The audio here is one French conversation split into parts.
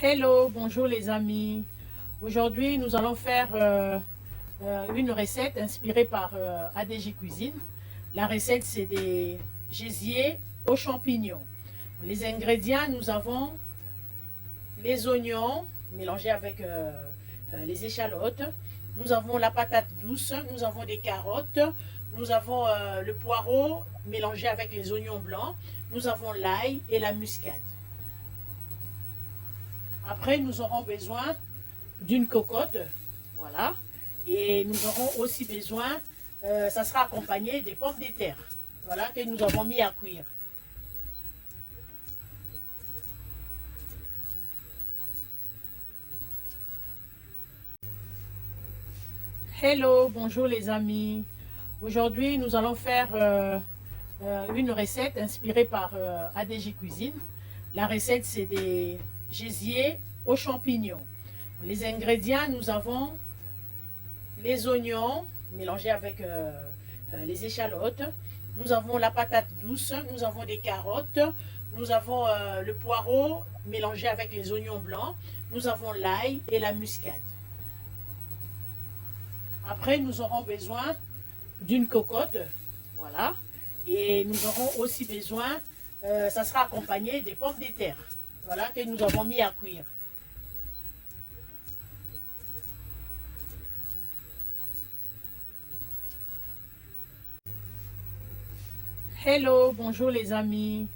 Hello, bonjour les amis. Aujourd'hui, nous allons faire une recette inspirée par ADJ Cuisine. La recette, c'est des gésiers aux champignons. Les ingrédients, nous avons les oignons mélangés avec les échalotes. Nous avons la patate douce, nous avons des carottes, nous avons le poireau mélangé avec les oignons blancs, nous avons l'ail et la muscade. Après, nous aurons besoin d'une cocotte, voilà. Et nous aurons aussi besoin, ça sera accompagné des pommes de terre, voilà, que nous avons mis à cuire. Hello, bonjour les amis. Aujourd'hui, nous allons faire une recette inspirée par ADJ Cuisine. La recette, c'est des gésiers aux champignons. Les ingrédients, nous avons les oignons mélangés avec les échalotes. Nous avons la patate douce, nous avons des carottes, nous avons le poireau mélangé avec les oignons blancs, nous avons l'ail et la muscade. Après, nous aurons besoin d'une cocotte, voilà. Et nous aurons aussi besoin, ça sera accompagné des pommes de terre, voilà, que nous avons mis à cuire. Hello, bonjour les amis.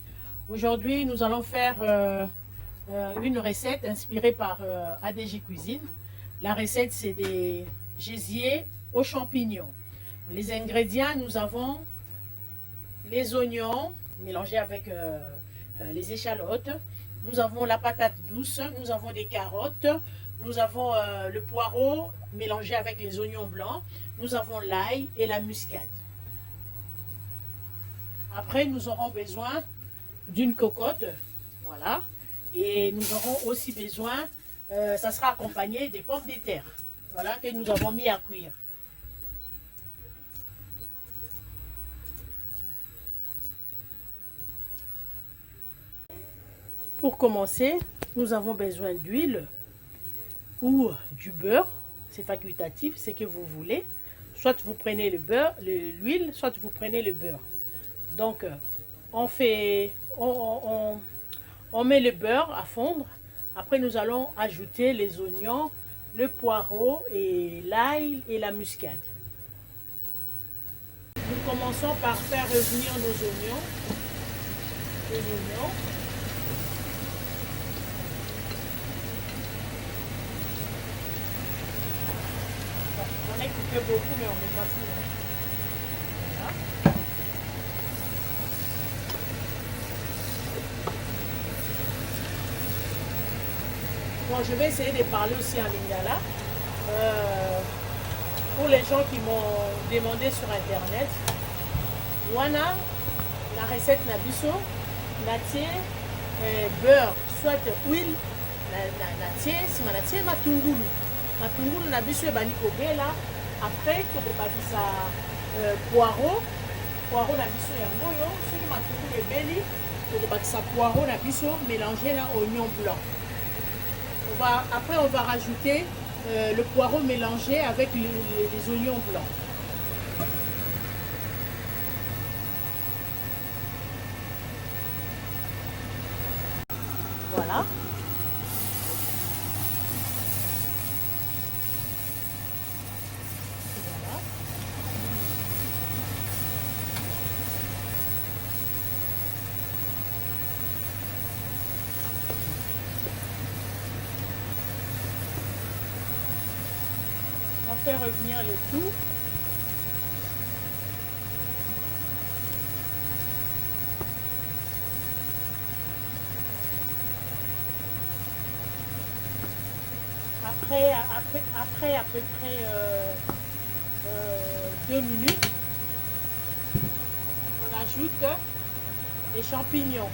Aujourd'hui, nous allons faire une recette inspirée par ADJ Cuisine. La recette, c'est des gésiers aux champignons. Les ingrédients, nous avons les oignons mélangés avec les échalotes. Nous avons la patate douce, nous avons des carottes, nous avons le poireau mélangé avec les oignons blancs, nous avons l'ail et la muscade. Après, nous aurons besoin d'une cocotte, voilà. Et nous aurons aussi besoin, ça sera accompagné des pommes de terre, voilà, que nous avons mis à cuire. Pour commencer, nous avons besoin d'huile ou du beurre, c'est facultatif, c'est que vous voulez. Soit vous prenez le beurre, l'huile, soit vous prenez le beurre. Donc, on met le beurre à fondre. Après, nous allons ajouter les oignons, le poireau et l'ail et la muscade. Nous commençons par faire revenir nos oignons. Les oignons. On a coupé beaucoup, mais on ne met pas tout. Voilà. Bon, je vais essayer de parler aussi en lingala. Pour les gens qui m'ont demandé sur internet, wana la recette nabiso, natie beurre, soit huile, natie, si ma natie matungulu. Matungulu nabiso ebani kobela. Après, tu peux ça poireau nabiso yangoyo, sur matungulu ebeli, tu peux ça poireau nabiso mélangé na oignon blanc. Après, on va rajouter le poireau mélangé avec les oignons blancs. Voilà. Voilà. On fait revenir le tout. Après à peu près 2 minutes, on ajoute les champignons.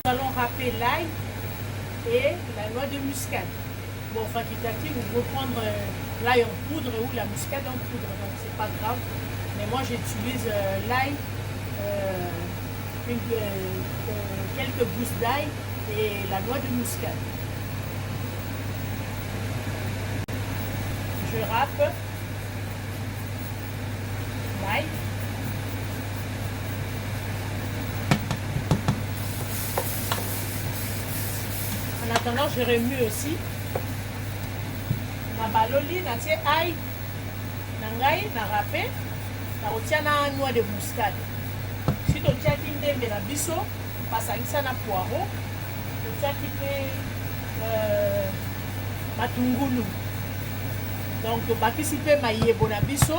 Nous allons râper l'ail et la noix de muscade. Bon, facultatif, vous pouvez prendre l'ail en poudre ou la muscade en poudre, donc c'est pas grave. Mais moi j'utilise l'ail, quelques gousses d'ail et la noix de muscade. Je râpe l'ail. En attendant, je remue aussi. Na baloli, na tie ail, na ngai, na râpé, na kotia na noix de muscade. Si totiaki ndembe na biso, basangisa na poireau, totiaki pe matungulu. Donc tobakisi pe mayebo na biso,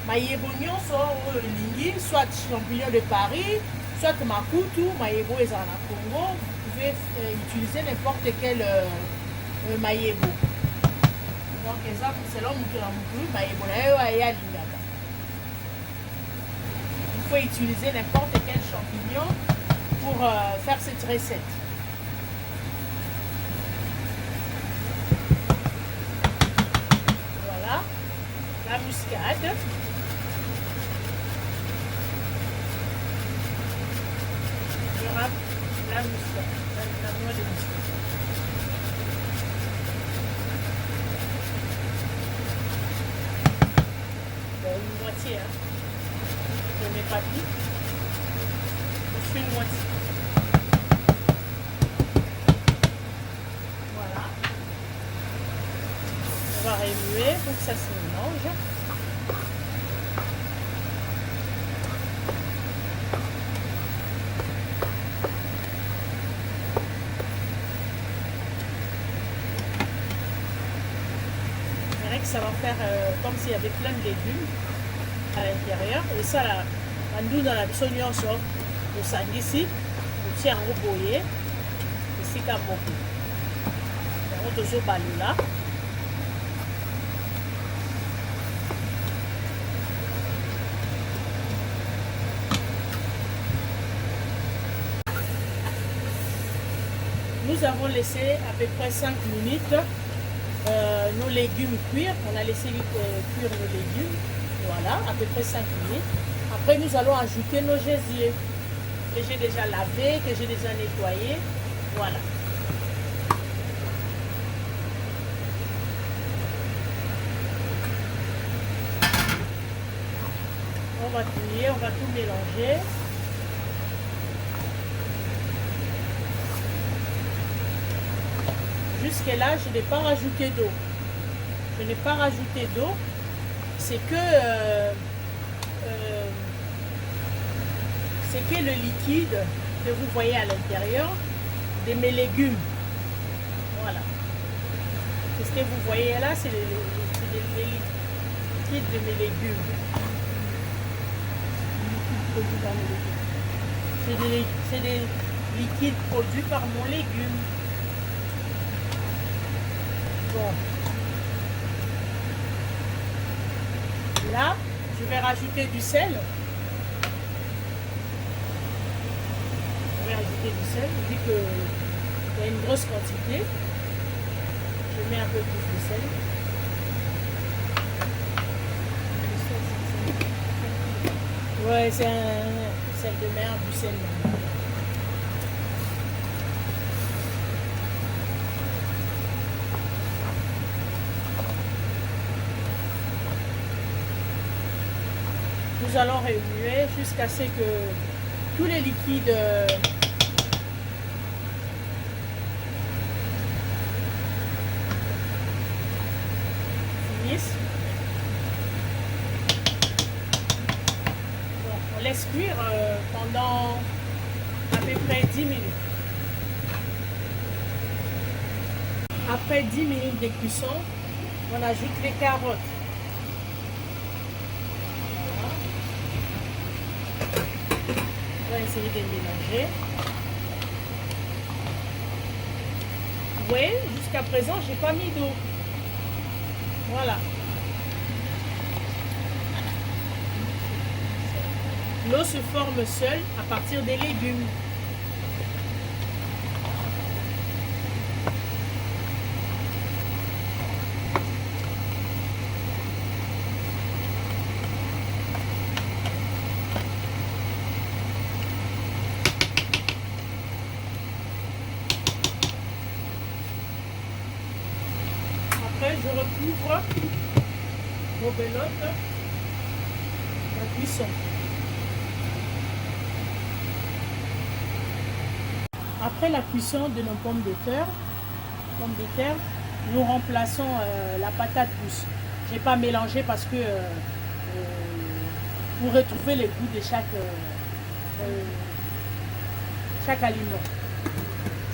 mayebo nyonso oyo elingi, soit champignon de Paris, soit makutu, mayebo ezala na Congo. Vous pouvez utiliser n'importe quel mayebo. Donc, exemple, selon il faut utiliser n'importe quel champignon pour faire cette recette. Voilà, la muscade. Je râpe la muscade, la noix de muscade. Une moitié, hein. Je ne mets pas tout. Je fais une moitié. Voilà. On va remuer pour que ça se mélange. Ça va faire comme s'il y avait plein de légumes à l'intérieur. Et ça, là, nous dans la soignon sur le sandisi, le tient en boyer, ici comme beaucoup. On a toujours balou là. Nous avons laissé à peu près 5 minutes. Nos légumes cuire, on a laissé cuire nos légumes, voilà, à peu près 5 minutes. Après nous allons ajouter nos gésiers que j'ai déjà lavé, que j'ai déjà nettoyé, voilà. On va touiller, on va tout mélanger. Jusque là, je n'ai pas rajouté d'eau. Je n'ai pas rajouté d'eau. C'est que le liquide que vous voyez à l'intérieur de mes légumes. Voilà. Ce que vous voyez là, c'est les liquides de mes légumes. C'est des liquides produits par mon légume. Bon. Là, je vais rajouter du sel. Je vais rajouter du sel, vu qu'il y a une grosse quantité. Je mets un peu plus de sel. Ouais, c'est un sel de mer, du sel. Nous allons remuer jusqu'à ce que tous les liquides finissent. Donc, on laisse cuire pendant à peu près 10 minutes. Après 10 minutes de cuisson, on ajoute les carottes. On va essayer de mélanger. Vous voyez, jusqu'à présent, j'ai pas mis d'eau. Voilà. L'eau se forme seule à partir des légumes. Après, je recouvre vos belotes la cuisson. Après la cuisson de nos pommes de terre, nous remplaçons la patate douce. Je n'ai pas mélangé parce que pour retrouver le goût de chaque aliment.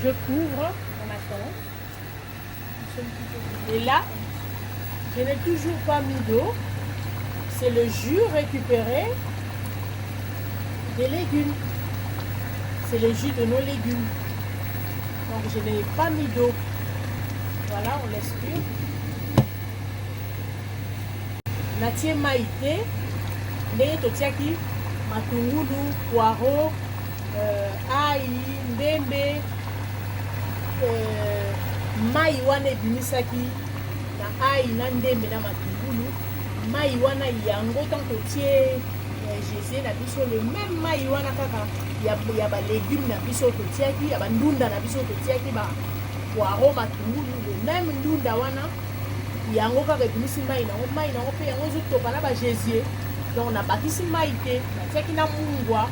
Je couvre, on attend. Et là, je n'ai toujours pas mis d'eau. C'est le jus récupéré des légumes. C'est le jus de nos légumes. Donc je n'ai pas mis d'eau. Voilà, on laisse cuire. Natie maïté, ndenge totiaki matungulu, poireau, ail, mbembe, mai wana ebimisaki na ail na ndembe na matungulu. Mai wana yango tant totie Jésus na biso le même mai wana kaka ya ba légumes na biso totiaki, ya ba ndunda na biso totiaki ba poireau matungulu, le même ndunda wana yango kaka ebimisi mai nango mpe yango ezotoka na ba Jésus. Donc nabakisi mai te, natiaki na mungwa.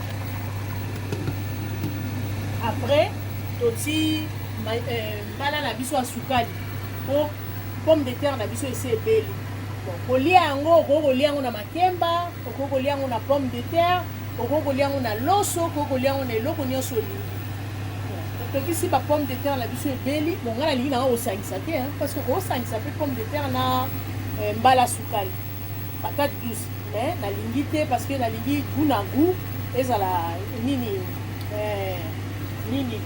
Après toti mbala na biso ya sukali po pomme de terre na biso esi ebeli. Kolia yango okokolia yango na makemba, okokolia yango na pomme de terre, okokolia yango na loso, okokolia yango na eloko nyonso olingi. Tokisi ba pomme de terre na biso ebeli, bon nga nalingi nango osangisa te, parce que osangisa mpe pomme de terre na mbala sukali, patate douce. Mais nalingi te parce que nalingi goût na goût ezala nini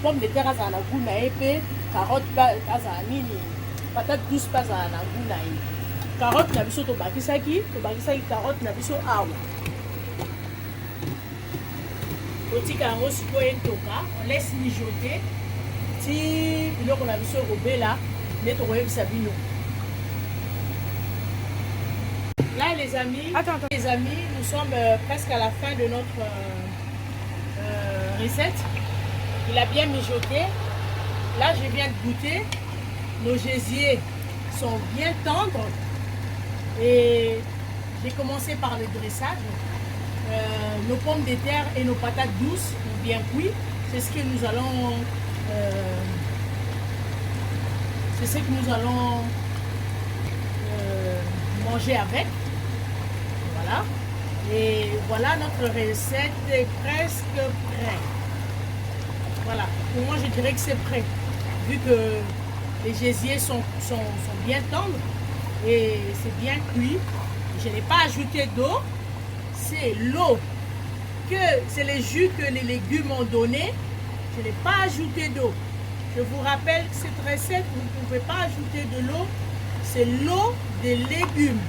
pomme de terre azala na goût na ye mpe carotte azala nini patate douce mpe azala na goût na ye. Carotte na biso tobakisaki carotte na biso awa. Totika yango sikoyo etoka, on laisse mijoter ti biloko na biso ekobela nde tokoyebisa bino. Là les amis, nous sommes presque à la fin de notre recette. Il a bien mijoté. Là je viens de goûter. Nos gésiers sont bien tendres. Et j'ai commencé par le dressage. Nos pommes de terre et nos patates douces sont bien cuits. C'est ce que nous allons manger avec. Voilà. Et voilà, notre recette est presque prête. Voilà. Pour moi, je dirais que c'est prêt. Vu que les gésiers sont bien tendres. Et c'est bien cuit. Je n'ai pas ajouté d'eau. C'est l'eau c'est le jus que les légumes ont donné. Je n'ai pas ajouté d'eau. Je vous rappelle que cette recette, vous ne pouvez pas ajouter de l'eau. C'est l'eau des légumes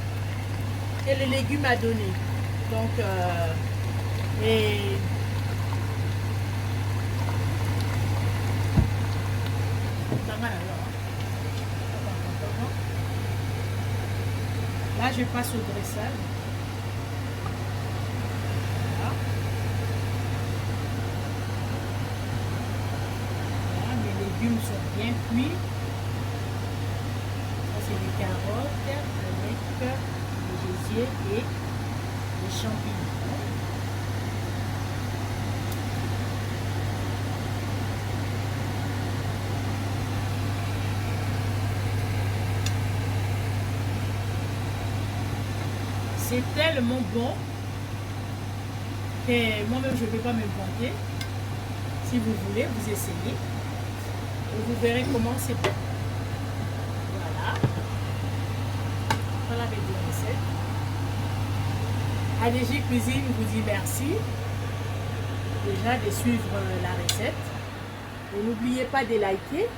que le légume a donné. Donc, là, je passe au dressage. Voilà. Voilà, mes légumes sont bien cuits. Ça, c'est les carottes avec les gésiers et les champignons. C'est tellement bon que moi-même je ne vais pas me vanter. Si vous voulez, vous essayez. Et vous verrez comment c'est bon. Voilà. Voilà avec des recettes. ADJ Cuisine vous dit merci déjà de suivre la recette. Et n'oubliez pas de liker.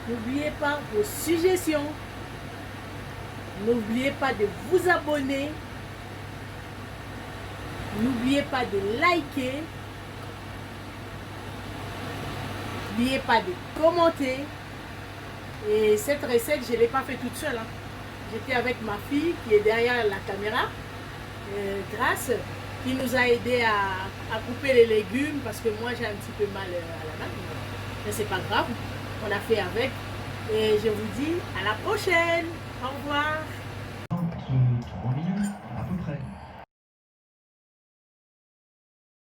N'oubliez pas vos suggestions. N'oubliez pas de vous abonner. N'oubliez pas de liker. N'oubliez pas de commenter. Et cette recette, je ne l'ai pas fait toute seule. J'étais avec ma fille qui est derrière la caméra. Grâce, qui nous a aidé à couper les légumes parce que moi j'ai un petit peu mal à la main. Mais c'est pas grave. On a fait avec. Et je vous dis à la prochaine. Au revoir.